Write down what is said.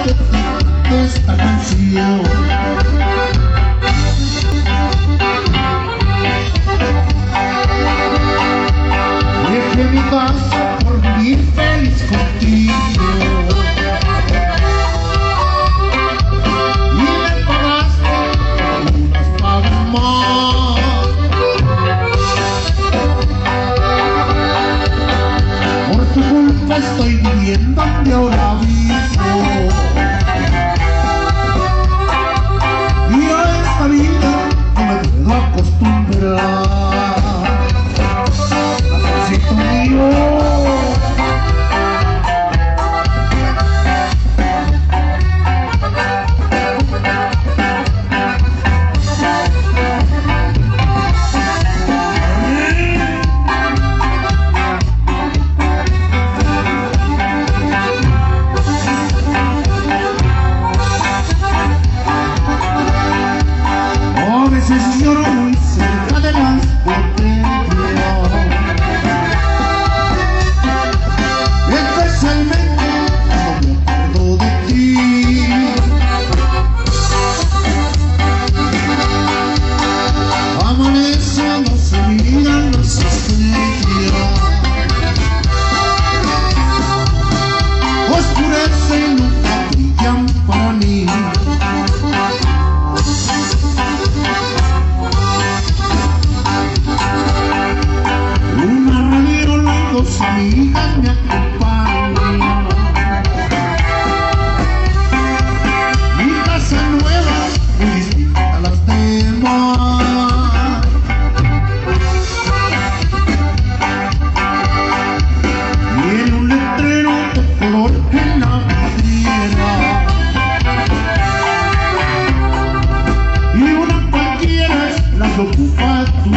de ti esta canción. Dejé mi casa por vivir feliz contigo y me pagaste unas pagas más. Por tu culpa estoy viviendo donde ahora vivo, y a esta vida no me puedo acostumbrar. Amorcito mío, a veces lloro muy cerca de las botellas, especialmente cuando me acuerdo de ti. Amanece, no se miran las estrellas, oscurece y nunca brillan para mí. Una radiola y dos amigas me acompañan. Mi casa nueva, muy distinta a las demás. Y en un letrero de color en la vidriera, y una cualquiera es la que ocupa tu